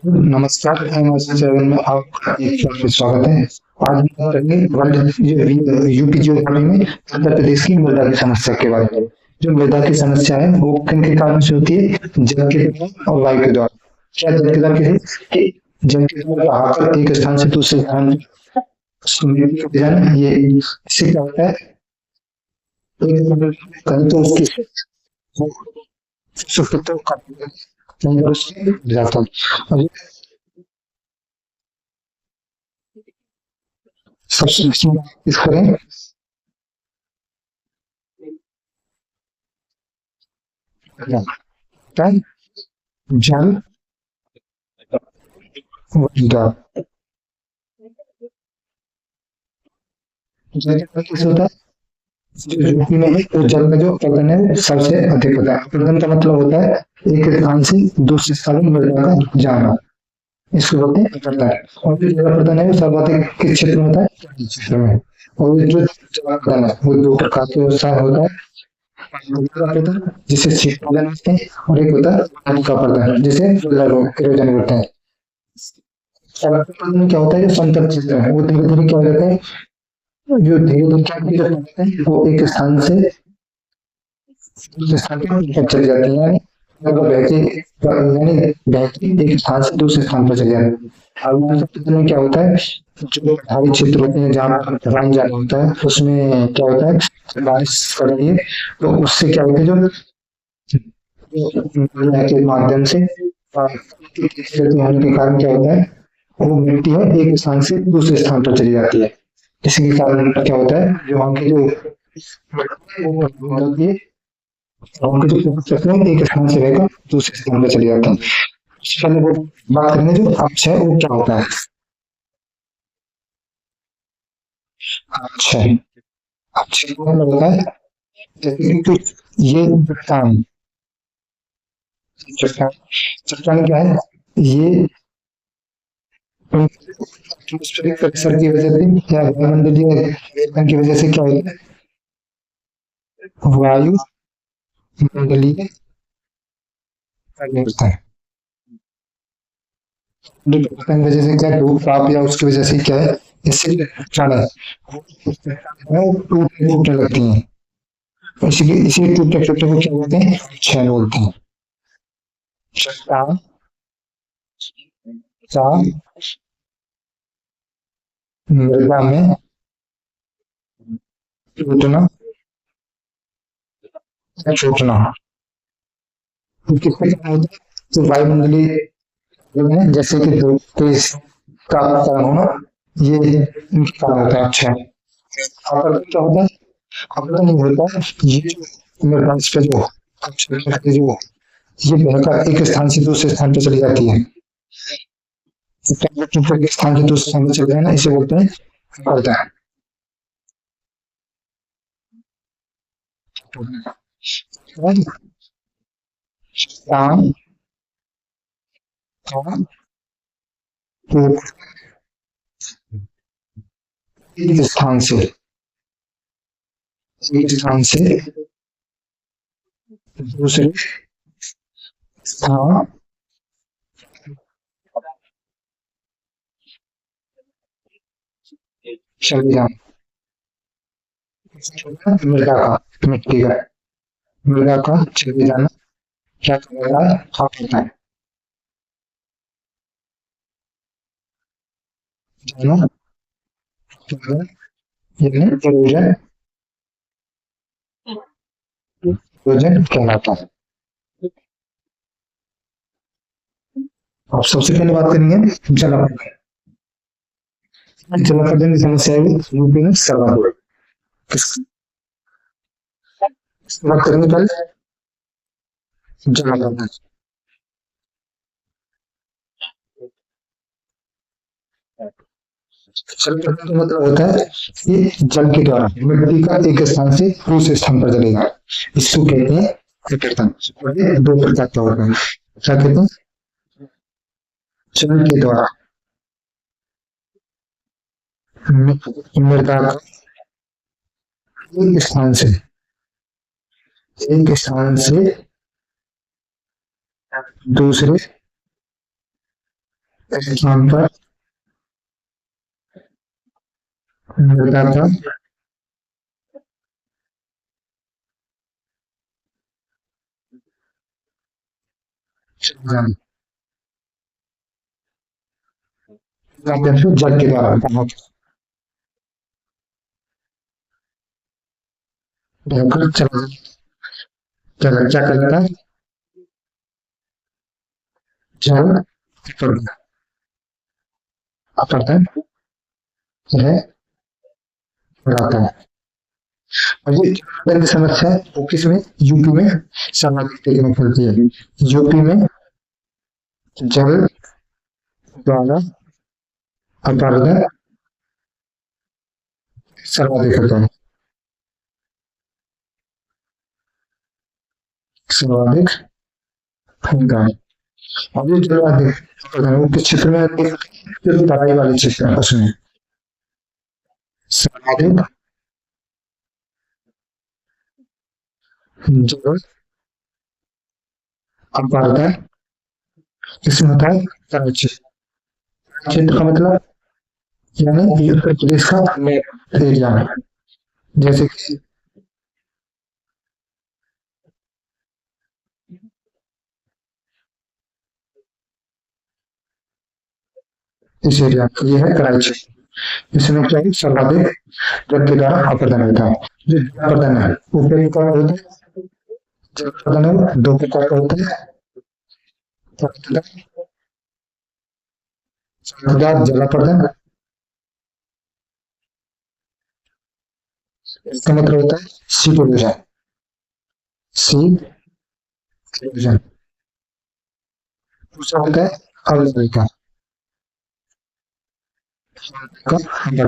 नमस्कार, एम7 में आपका एक बार फिर स्वागत है। आज हम बात करेंगे वर्ल्ड यूपी जियोग्राफी में उत्तर प्रदेश की मृदा की समस्या के बारे में। जो मृदा की समस्या है वो किन के कारण से होती है? जल के द्वारा और वायु के द्वारा। क्या जल के द्वारा कि जल के द्वारा बहाकर एक स्थान से दूसरे स्थान में जाना, ये इससे क्या होता है? कहीं तो उसकी सुखित कहीं पर उसकी जाता है। और सबसे इस करें क्या जल विद्युत जल कैसे होता है? जो यूपी में है तो जल का जो अपरदन है सबसे अधिक होता है। अपरदन का मतलब होता है एक स्थान से दूसरे स्थान में मृदा का जाना, इसको बोलते हैं अपरदन। और जो जल अपरदन है वो सर्वाधिक किस क्षेत्र में होता है? तटीय क्षेत्र में। और जो जल अपरदन है वो दो प्रकार के होता है। पानी का अपरदन जिसे शीतलन कहते हैं, और एक होता है पानी का अपरदन जिसे इरोजन बोलते हैं। जल अपरदन में क्या होता है? जो समतल क्षेत्र है वो धीरे धीरे क्या हो जाता है, जो धीरे धीरे क्या होता है वो एक स्थान से दूसरे स्थान पे चली जाती है। यानी मतलब बहती एक स्थान से दूसरे स्थान पर चली जाती है। और वहाँ सब में क्या होता है, जो पहाड़ी क्षेत्र होते हैं जहाँ पर ढलान ज्यादा होता है उसमें क्या होता है, बारिश पड़ रही है तो उससे क्या होता है, जो नदियों के माध्यम से होने के कारण क्या होता है, वो मिट्टी है एक स्थान से दूसरे स्थान पर चली जाती है। इसी के कारण क्या होता है, जो वहाँ की जो मिट्टी है वो मजबूत होती है और उनके जो पोषक तत्व है एक स्थान से रहकर दूसरे स्थान पर चले जाते हैं। सबसे पहले वो बात करेंगे जो अक्षय वो क्या होता है। अक्षय अक्षय का मतलब होता है जैसे कि ये चट्टान चट्टान चट्टान क्या है, ये एटमॉस्फेरिक प्रेशर की वजह से या वायुमंडलीय वेपन की वजह से क्या होता है, वायुमंडलीय होता है। की वजह से क्या धूप ताप या उसकी वजह से क्या है, इससे क्षण है वो टूटने लगती हैं। इसलिए इसी टूटते टूटते को क्या बोलते हैं, क्षण बोलते हैं। चट्टान का मृदा में टूटना या छूटना किसके कारण होता है? तो वायुमंडलीय जो है जैसे कि धूप तेज का कारण होना, ये इनके कारण होता है। अच्छा, और क्या होता है, खबर नहीं होता है ये जो मृदांश पे जो जो ये बहकर एक स्थान से दूसरे स्थान पर चली जाती है। एक स्थान से दूसरे स्थान पर चले जाना इसे बोलते हैं अपरदन। स्थान का एक स्थान से दूसरे स्थान चले जाना, मृदा का मिट्टी का मृदा का चले जाना क्या कहलाता है, होता है जाना, यानी इरोजन इरोजन कहलाता है। अब सबसे पहले बात करेंगे जलावर्धन। जलावर्धन की समस्या है यूपी में सर्वाधिक। बात करेंगे पहले जलावर्धन। जलावर्धन का मतलब होता है कि जल के द्वारा मिट्टी का एक स्थान से दूसरे स्थान पर चलेगा, इसको कहते हैं अपरदन। और ये दो प्रकार का होता है, क्या कहते हैं, जल के द्वारा मृदा का एक स्थान से दूसरे इस स्थान पर मृदा का चलन माध्यम से जल के द्वारा बहकर चला चला क्या कहलाता है? जल अपरदन अपरदन है बढ़ाता है। और ये अपरदन की समस्या है वो किसमें? यूपी में सर्वाधिक तेजी में फैलती है। यूपी में जल द्वारा अपरदन सर्वाधिक होता है। सर्वाधिक होता है। और ये सर्वाधिक अपरदन वो किस क्षेत्र में होती है? सिर्फ तराई वाले क्षेत्र में उसमें सर्वाधिक जल अपरदन इसमें होता है तराई क्षेत्र। क्षेत्र का मतलब यानी ये उत्तर प्रदेश का मैप एरिया है। जैसे कि इस एरिया में ये है तराई क्षेत्र। इसमें क्या है? सर्वाधिक जल के द्वारा अपरदन होता है। जो अपरदन है वो कई प्रकार का होता है। जल अपरदन है वो दो प्रकार का होता है। सतत जल अपरदन इसका मतलब होता है शीत ऊर्जा। शीत ऊर्जा दूसरा होता है अवलंबिका का ऊर्जा।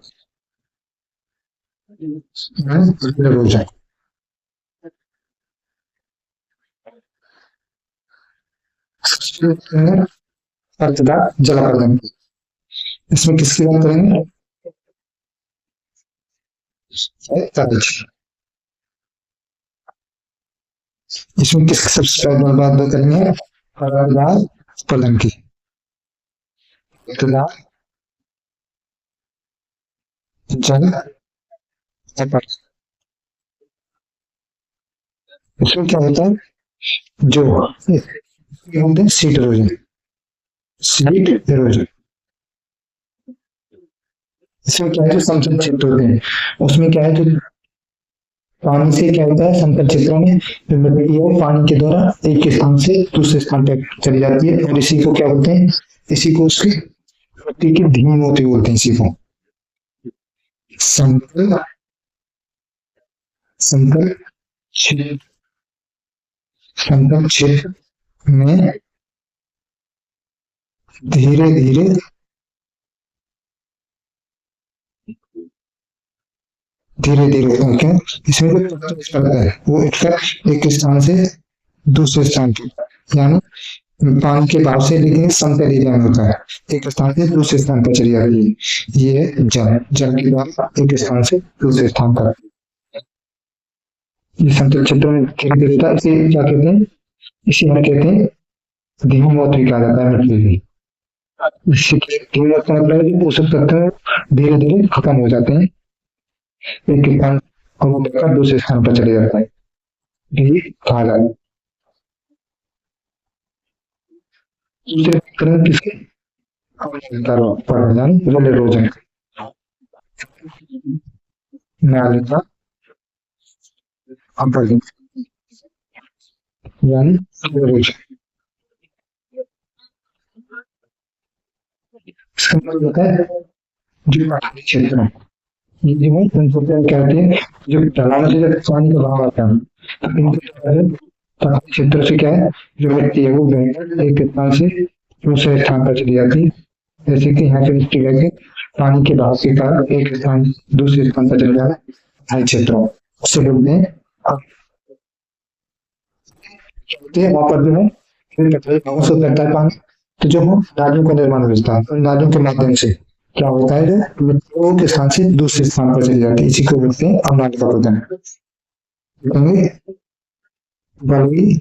अर्थात जल अपरदन इसमें किसकी बात करेंगे? तराई। इसमें किसकी सबसे पहले बात करेंगे? हवादार फलन की। हवादार जल अपरदन इसमें क्या होता है? जो ये होते हैं सीट इरोजन। सीट इरोजन इसमें क्या है? जो समतल क्षेत्र होते हैं उसमें क्या है? जो पानी से क्या होता है? समतल क्षेत्रों में जो मिट्टी है पानी के द्वारा एक स्थान से दूसरे स्थान पर चली जाती है और इसी को क्या बोलते हैं? इसी को उसकी मिट्टी की धीमी होती बोलते हैं। इसी को समतल समतल क्षेत्र समतल क्षेत्र में धीरे धीरे धीरे धीरे क्या इसमें जो करता है वो एक स्थान से दूसरे स्थान पर यानी पानी के भाव से लेकिन समतल एरिया में होता है। एक स्थान से दूसरे स्थान पर चली जाती है। ये जल जल के द्वारा एक स्थान से दूसरे स्थान पर ये समतल क्षेत्र में धीरे धीरे होता है। इसे क्या कहते हैं? इसे हम कहते हैं धीमी मौत भी कहा जाता है मिट्टी की। धीमी मौत का मतलब है कि पोषक तत्व धीरे धीरे खत्म हो जाते हैं एक स्थान को देखकर दूसरे स्थान पर चले जाता है। यही कहा जाता है। दूसरे तरह किसके रोजन नालिका अपरदन यानी रोजन इसका मतलब होता है जो पठारी क्षेत्र है ये उनको क्या कहते हैं? जो ढलानों से जब पानी का बहाव आता है तो इनके पठारी क्षेत्र से क्या है? जो मिट्टी है वो बहकर एक स्थान से दूसरे स्थान पर चली जाती है। जैसे कि यहाँ पे मिट्टी बह के पानी के बहाव के कारण एक स्थान दूसरे स्थान पर चले जाना है क्षेत्रों उसे बोलते हैं। वहां पर जो है करता है पानी तो जो नालियों का निर्माण होता है नालियों के माध्यम से क्या होता है? मिट्टियों के स्थान से दूसरे स्थान पर चली जाती है। इसी को बोलते हैं अवनालिका अपरदन। बलुई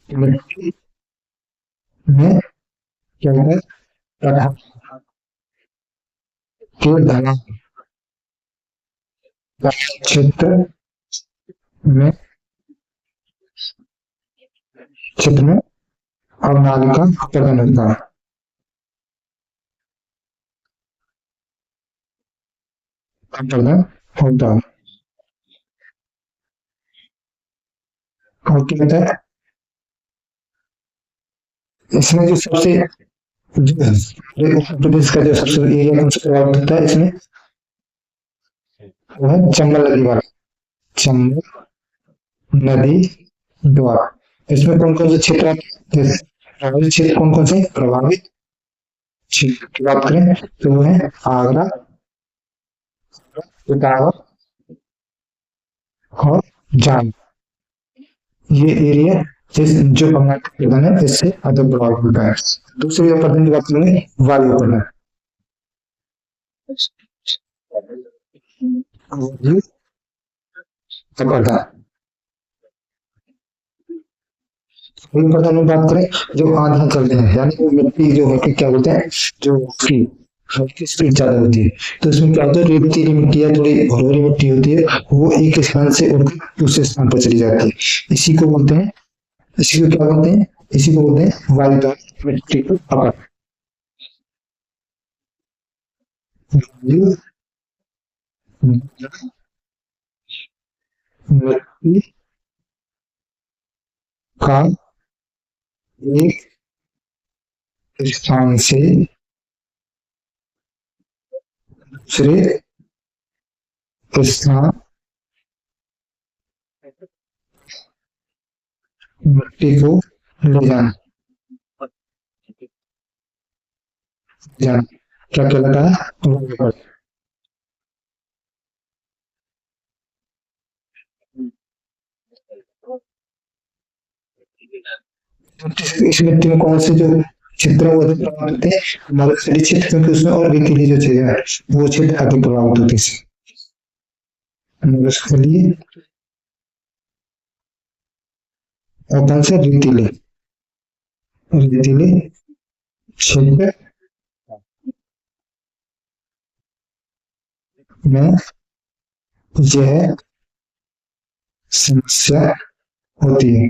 मिट्टी में क्या होता है? तथा के धरा क्षेत्र में क्षेत्र में अवनालिका प्रदान होता है। प्रदान होता है। और क्या होता है इसमें जो सबसे उत्तर प्रदेश का जो सबसे एरिया कौन सा प्रभावित होता है इसमें वो है चंबल नदी वाला, चंबल नदी द्वारा। इसमें कौन कौन से क्षेत्र आते हैं? प्रभावित क्षेत्र कौन कौन से प्रभावित क्षेत्र की बात करें तो वो है आगरा, इटावा और जाम। ये एरिया जो बंगाल का प्रधान है इससे अधिक प्रभावित होता है। दूसरी प्रधान की बात करेंगे वायु प्रधान। वायु प्रधान वायु प्रधान में बात करें जो आंधियां चलते हैं यानी वो मिट्टी जो होती है क्या बोलते हैं जो उसकी हल्की स्पीड ज्यादा होती है तो इसमें क्या होता है रेतीली मिट्टी या थोड़ी भरभरी मिट्टी होती है वो एक स्थान से उड़कर दूसरे स्थान पर चली जाती है। इसी को बोलते हैं इसी को क्या बोलते हैं इसी को बोलते हैं वायुदान मिट्टी को पकड़। वायु मिट्टी का एक स्थान से दूसरे स्थान मिट्टी को ले जाना जाना क्या कहलाता है? इस मिट्टी में कौन से जो क्षेत्र वो अधिक प्रभावित होते हैं मरुस्थलीय क्षेत्र क्योंकि उसमें और रेतीली जो चीजें हैं वो क्षेत्र अधिक प्रभावित होते हैं। मरुस्थलीय और कौन से रेतीले रेतीले क्षेत्र में यह समस्या होती है।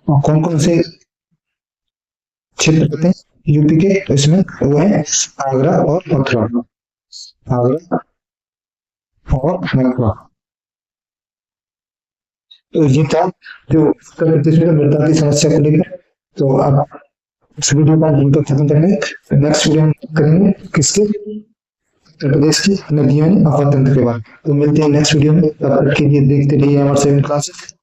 और कौन कौन से क्षेत्र होते हैं यूपी के तो इसमें वो है आगरा और मथुरा। आगरा और मथुरा। तो ये था जो उत्तर प्रदेश में मृदा की समस्या को लेकर। तो अब इस वीडियो का यहीं पर खत्म करेंगे। नेक्स्ट वीडियो हम करेंगे किसके उत्तर प्रदेश की नदियों में अफवाह तंत्र के बारे में। तो मिलते हैं नेक्स्ट वीडियो में। तब तक के लिए देखते रहिए हमारे 7 क्लासेस।